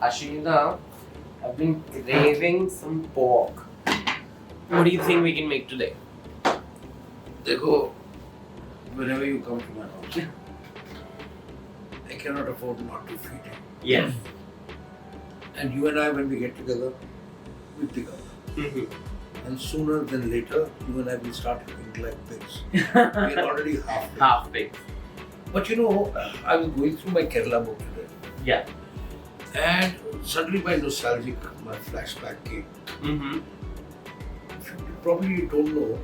Ashina, I've been craving some pork. What do you think we can make today? Dekho, whenever you come to my house, I cannot afford not to feed you. Yes. And you and I, when we get together, we pick up. And sooner than later, you and I will start looking like pigs. We are already half pigs. Half pigs. But you know, I was going through my Kerala book today. Yeah. And suddenly my flashback came. You probably don't know,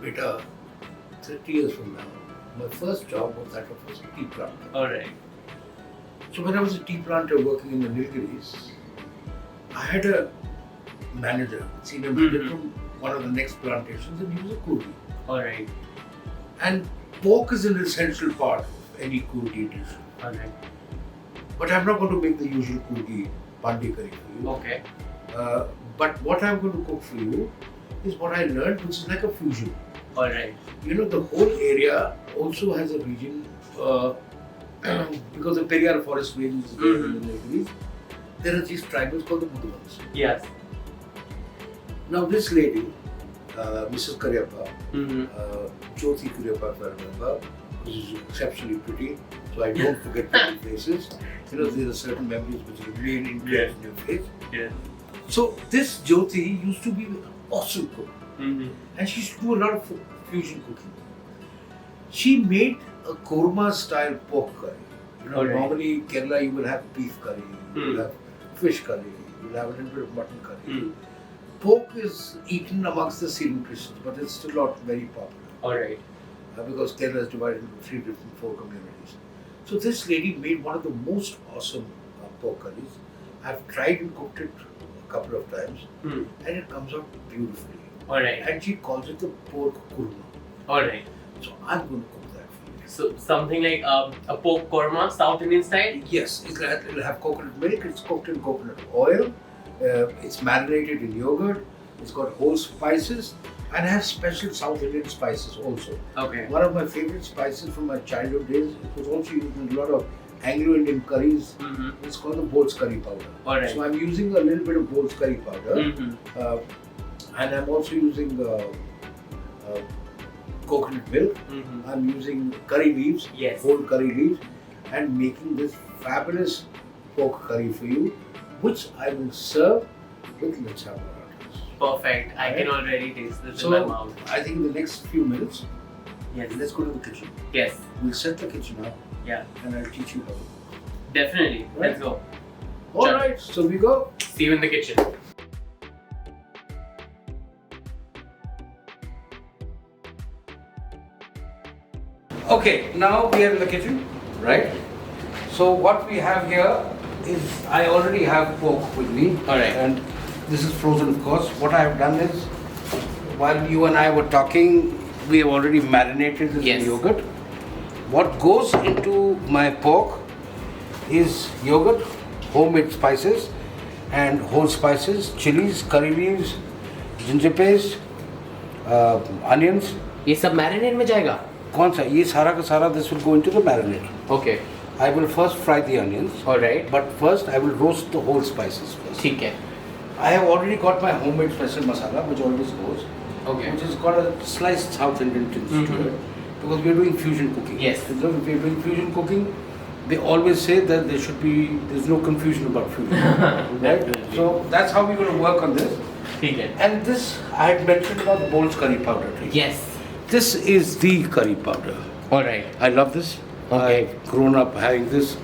beta, 30 years from now, my first job was that of a tea planter. Alright. So when I was a tea planter working in the Nilgiris, I had a manager, senior manager from one of the next plantations, and he was a coolie. Alright. And pork is an essential part of any coolie dish. Alright. But I'm not going to make the usual coolie pandi curry for you. Okay. But what I'm going to cook for you is what I learned, which is like a fusion. Alright. You know, the whole area also has a region, because the Periyar forest range is there in the Nilgiris, there are these tribals called the Muduvans. Yes. Now this lady, Mrs. Karyappa, Jyoti Karyappa if I remember, is exceptionally pretty, so I don't forget pretty faces. You know, there are certain memories which remain in your face. Yes. So this Jyoti used to be an awesome cook. And she used to do a lot of fusion cooking. She made a Qurma style pork curry. You know, normally Kerala you will have beef curry, you will have fish curry, you will have a little bit of mutton curry. Pork is eaten amongst the Sikh Christians, but it's still not very popular. Alright. Because Kerala is divided into 4 communities. So this lady made one of the most awesome pork curries. I've tried and cooked it a couple of times, and it comes out beautifully. Alright. And she calls it the Pork Qurma. Alright. So I'm going to cook that for you. So something like a pork korma, South Indian style? Yes, it'll have coconut milk, it's cooked in coconut oil, it's marinated in yogurt, it's got whole spices, and has special South Indian spices also. Okay. One of my favorite spices from my childhood days, it was also used in a lot of Anglo-Indian curries. It's called the Bolt's curry powder. Alright. So I'm using a little bit of Bolt's curry powder. And I'm also using coconut milk. I'm using curry leaves, whole curry leaves, and making this fabulous pork curry for you, which I will serve with lechha parathas. Perfect. I can already taste this in my mouth. I think in the next few minutes, Yes. let's go to the kitchen. Yes. We'll set the kitchen up, Yeah. and I'll teach you how to cook. Definitely. Right. Let's go. Alright, so we go. See you in the kitchen. Okay, now we are in the kitchen, right? So what we have here is, I already have pork with me. Alright. And this is frozen, of course. What I have done is, while you and I were talking, we have already marinated this in yogurt. What goes into my pork is yogurt, homemade spices, and whole spices, chilies, curry leaves, ginger paste, onions. ये सब marinade में जाएगा? कौन सा? ये सारा का सारा this will go into the marinade. Okay. I will first fry the onions. Alright. But first I will roast the whole spices first. ठीक है. I have already got my homemade special masala, which always goes. Okay. Which has got a sliced South Indian tinge to it, because we are doing fusion cooking. Yes. You know, if we are doing fusion cooking, they always say that there's no confusion about fusion. Right? So that's how we're going to work on this. ठीक है. And this, I had mentioned about the Bolt's curry powder. Right? Yes. This is the curry powder. Alright. I love this. Okay. I've grown up having this.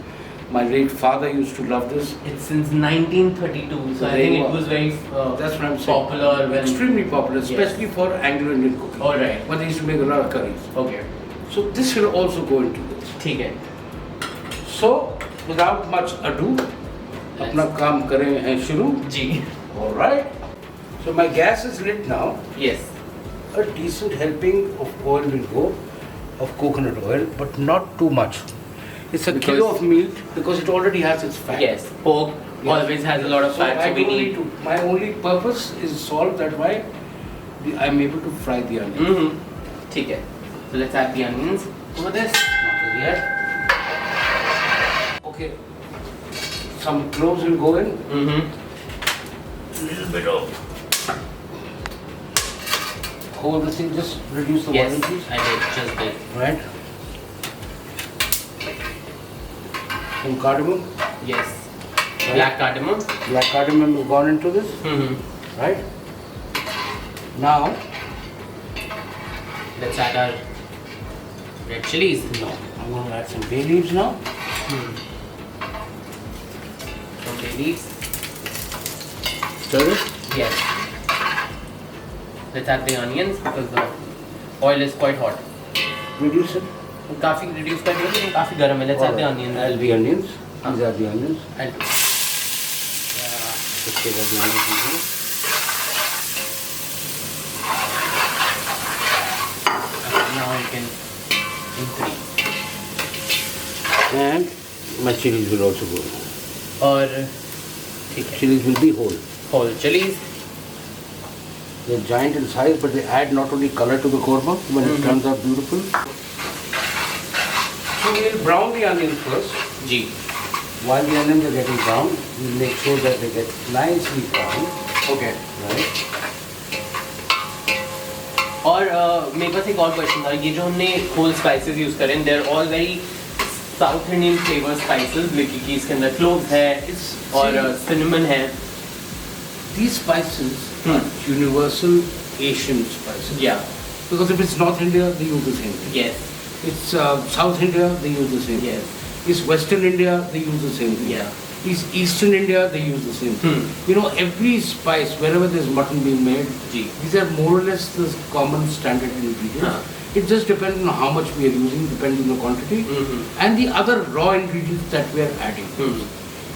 My late father used to love this. It's since 1932, so I think it was very That's what I'm saying. popular. Extremely popular, especially for Anglo-Indian cooking. Alright. But they used to make a lot of curries. Okay. So this will also go into this. ठीक है. So without much ado, अपना काम करें हैं शुरू. जी. Alright. So my gas is lit now. Yes. A decent helping of oil will go, of coconut oil, but not too much. It's a kilo of meat because it already has its fat. Yes. Pork always has a lot of fat, so we need. My only purpose is solved that way. I'm able to fry the onion. ठीक है. So let's add the onions over this. Not as yet. Okay. some cloves will go in. Mm-hmm. A little bit of. Hold this thing, just reduce the Yes, volume, please. I did, just did. Right. Some cardamom. Yes. Right. Black cardamom. Black cardamom has gone into this. Mm-hmm. Right. Now, Let's add our red chilies. no, I'm going to add some bay leaves now. Some bay leaves. Stir it. Yes. Let's add the onions because the oil is quite hot. Reduce it. काफी reduce कर दिया लेकिन काफी गर्म है. Let's add the onions. Add the onions. These are the onions. And Just take out the onions. now you can increase. And my chilies will also go. और ठीक है. Chilies will be whole. Whole chilies. They're giant in size, but they add not only color to the korma when it turns out beautiful. So we'll brown the onions first. Ji. While the onions are getting brown, we'll make sure that they get nicely brown. Okay. Right? और मेरे पास एक और question था. ये जो हमने whole spices use करें, they're all very South Indian flavor spices. लेकिन कि इसके अंदर cloves है और cinnamon है. These spices are universal Asian spices. Yeah. Because if it's North India, they use the same thing. Yes. It's South India, they use the same Yes. thing. It's Western India, they use the same thing. Yeah. It's Eastern India, they use the same thing. You know, every spice, wherever there's mutton being made, ji. these are more or less the common standard ingredients. It just depends on how much we are using, depending on the quantity, and the other raw ingredients that we are adding.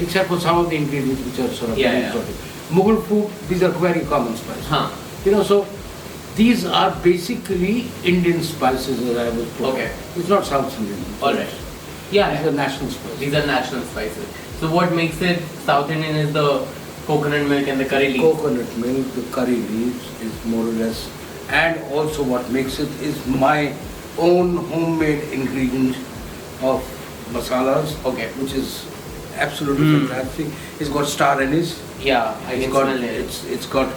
Except for some of the ingredients which are sort of very exotic. Mughal food, these are very common spices. You know, so these are basically Indian spices, as I was told. Okay. It's not South Indian. All right. Yeah. These are national spices. These are national spices. So what makes it South Indian is the coconut milk and the curry leaves. Coconut milk, the curry leaves is more or less, and also what makes it is my own homemade ingredient of masalas. Okay. Which is absolutely fantastic. It's got star anise. Yeah, I can smell it. It's got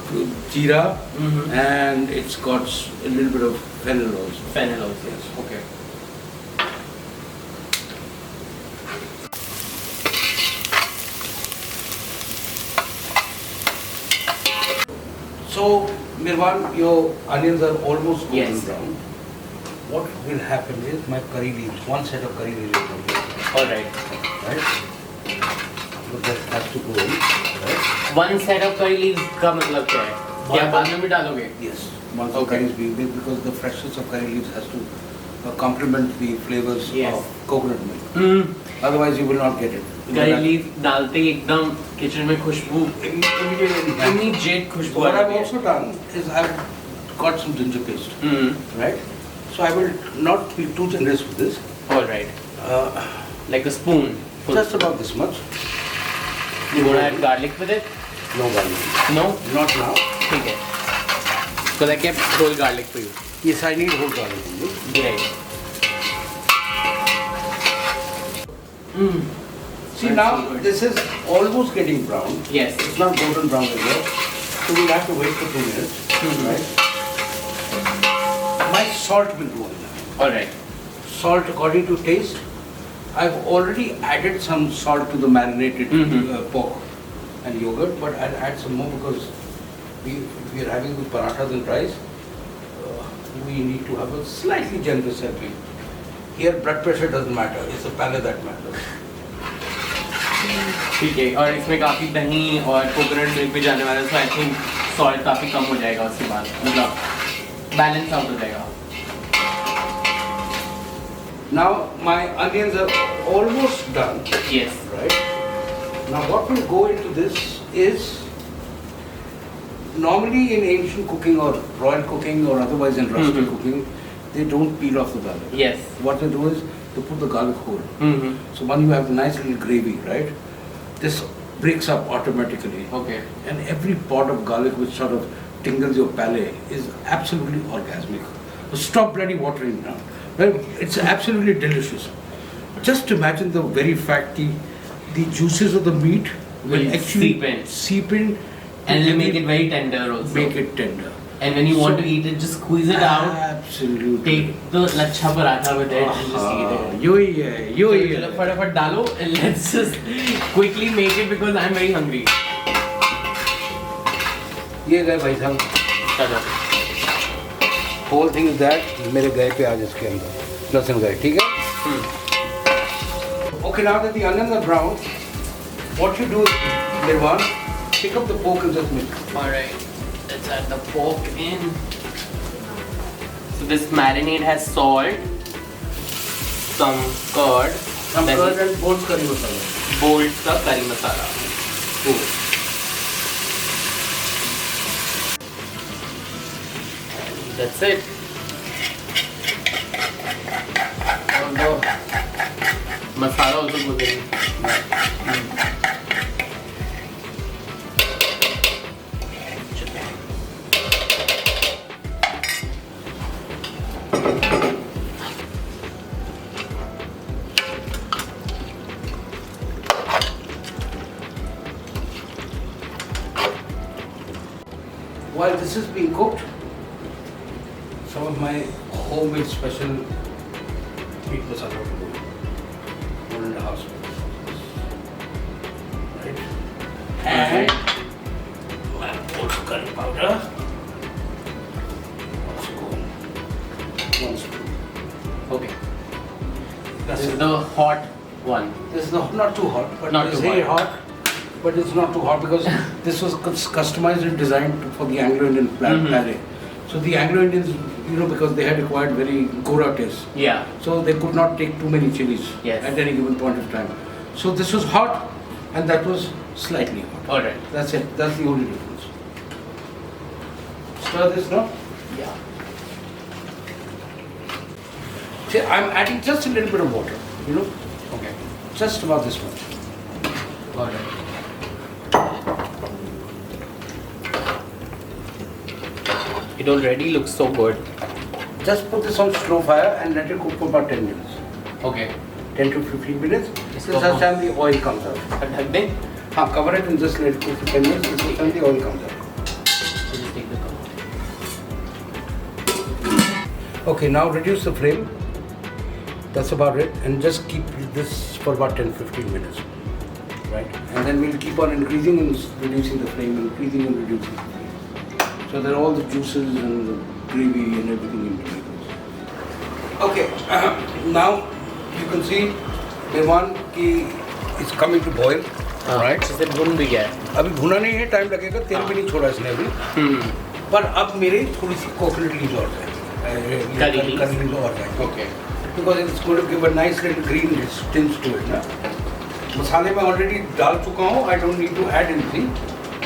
jeera, and it's got a little bit of fennel also. Fennel also. Yes. Okay. So, Mirvaan, your onions are almost golden Yes. brown. What will happen is my curry leaves, one set of curry leaves will go in. All right. Right? So that has to go in. Right? One set of curry leaves का मतलब क्या है? क्या बाद में भी डालोगे? Yes. Once the curry is being made, because the freshness of curry leaves has to complement the flavors Yes. of coconut milk. Otherwise, you will not get it. curry leaf डालते ही एकदम किचन में खुशबू immediate Khushboo What uh I've जाती है. also done is I've got some ginger paste, right? So I will not be too generous with this. All right. Like a spoon. Just about this much. You want to add garlic with it? No garlic. No? Not now. ठीक है. Because I kept whole garlic for you. Yes, I need whole garlic only. Great. See now, this is almost getting brown. Yes. It's not golden brown as yet. So we'll have to wait for 2 minutes. Right? My salt will go in now. All right. Salt according to taste. I've already added some salt to the marinated pork and yogurt, but I'll add some more because we are having the parathas and rice. We need to have a slightly generous helping. Here blood pressure doesn't matter, it's the palate that matters. ठीक है. और इसमें काफी दही और coconut milk भी जाने वाला है, so I think salt काफी कम हो जाएगा उसके बाद, मतलब बैलेंस आउट हो जाएगा. Now my onions are almost done. Yes. Right? Now what will go into this is, normally in ancient cooking or royal cooking or otherwise in rustic cooking, they don't peel off the garlic. Yes. What they do is they put the garlic whole. So when you have the nice little gravy, right, this breaks up automatically. Okay. And every pot of garlic which sort of tingles your palate is absolutely orgasmic. So stop bloody watering now. Well, it's absolutely delicious. Just imagine the very fatty the juices of the meat will actually seep in. And it'll make it very tender also. Make it tender. And when you want to eat it, just squeeze it out. Absolutely. Take the lachha paratha with it and just eat it. Yo ye. Chalo फटाफट डालो and let's just quickly make it because I'm very hungry. ये गए भाई साहब. चलो. Whole thing is that मेरे गए प्याज इसके अंदर. लहसुन गए, ठीक है? Okay, now that the onions are brown, what you do is, Mirvaan, pick up the pork and just mix. Alright, let's add the pork in. So this marinade has salt, some curd, and bold curry masala. Bold ka curry masala. Cool. That's it. Masala also goes in. While this is being cooked, some of my homemade special meat masala to do. 1.5 spoons. Right? And my pork curry powder. Let's go. 1 spoon. Okay. This is the hot one. This is not too hot, but Not it's too very hot. But it's not too hot because this was customized and designed for the Anglo-Indian palate. So the Anglo-Indians, because they had acquired very gora taste. Yeah. So they could not take too many chilies Yes. at any given point of time. So this was hot and that was slightly hot. Alright. That's it. That's the only difference. Stir this now. Yeah. See, I'm adding just a little bit of water, Okay. just about this much. Alright. It already looks so good. Just put this on slow fire and let it cook for about 10 minutes. Okay. 10 to 15 minutes. This is the time the oil comes out. ढक दें? Cover it and just let it cook for 10 minutes. This is the time the oil comes out. So just take the cover. Okay, now reduce the flame. That's about it. And just keep this for about 10-15 minutes. Right? And then we'll keep on increasing and reducing the flame, increasing and reducing the flame. So that all the juices and the gravy and everything integrates. Okay, now you can see Mirvaan ki it's coming to boil. Right? इसे भून भी गया है. अभी भुना नहीं है, time लगेगा, तेल भी नहीं छोड़ा इसने अभी. पर अब मेरे थोड़ी सी कोकोनट लीव्स और जाएंगे. Curry leaves और जाएंगे. Okay. Because it's going to give a nice little green tinge to it. ना? मसाले में already डाल चुका हूँ. I don't need to add anything.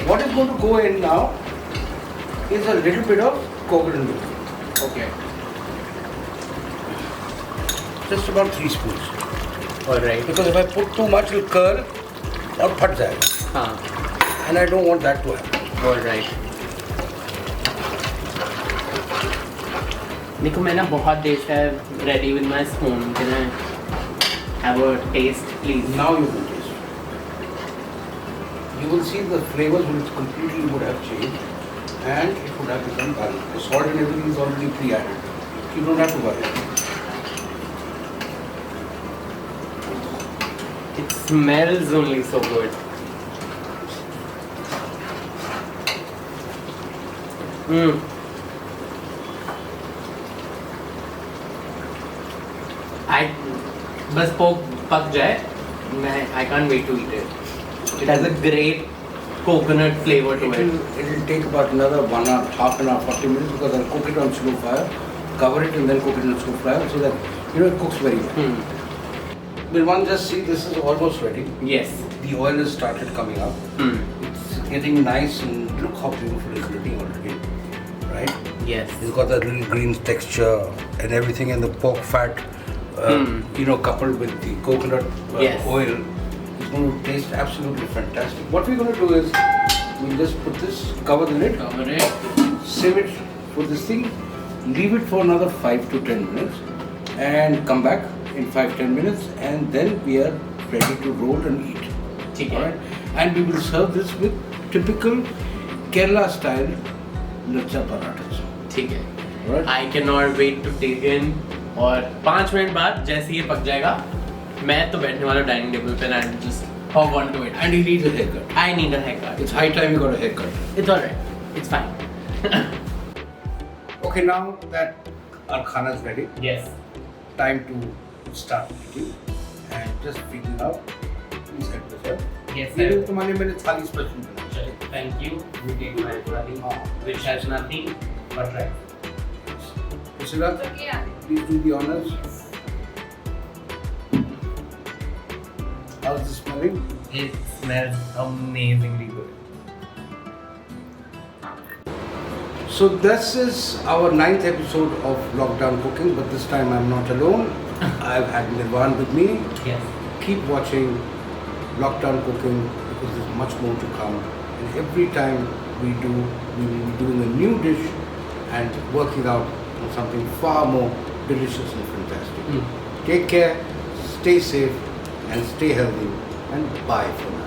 What is going to go in now is a little bit of coconut milk. Okay. Just about 3 spoons. Alright. Because if I put too much, it will curl और फट जाएगा. हाँ. And I don't want that to happen. Alright. देखो मैं ना बहुत देर से ready with my spoon. Can I have a taste, please? Now you can taste. You will see the flavors will completely would have changed, and it would have become garlic. The salt and everything is already pre-added. You don't have to worry. It smells only so good. बस पोक पक जाए, I can't wait to eat it. It has a great coconut flavor to it. It will take about another 1 hour, half an hour, 40 minutes because I'll cook it on slow fire, cover it and then cook it on slow fire so that it cooks very well. Mirvaan, just see, this is almost ready. Yes. The oil has started coming up. It's getting nice and look how beautiful it's looking already. Right? Yes. It's got that little green texture and everything, and the pork fat, coupled with the coconut oil, it's going to taste absolutely fantastic. What we're going to do is, we'll just put this, cover the lid, save it for this thing, leave it for another 5 to 10 minutes, and come back in 5-10 minutes, and then we are ready to roll and eat. ठीक है. Alright? And we will serve this with typical Kerala style lachha paratha. ठीक है. Alright? I cannot wait to take in. और 5 minute बाद जैसे ये पक जाएगा, मैं तो बैठने वाला डाइनिंग टेबल पे and just hop onto it. And he needs a haircut. I need a haircut. It's high time you got a haircut. It's alright. It's fine. Okay, now that our khana is ready, Yes. time to start eating. And just figure out. Please get this up. Yes, ये sir. तुम्हारे मैंने थाली special बनाई. Thank you. You take my thali, which has nothing but rice. Priscilla, please do the honors. How's this smelling? It smells amazingly good. So this is our 9th episode of Lockdown Cooking, but this time I'm not alone. I've had Mirvaan with me. Yes. Keep watching Lockdown Cooking because there's much more to come. And every time we will be doing a new dish and working out on something far more delicious and fantastic. Take care, stay safe and stay healthy and bye for now.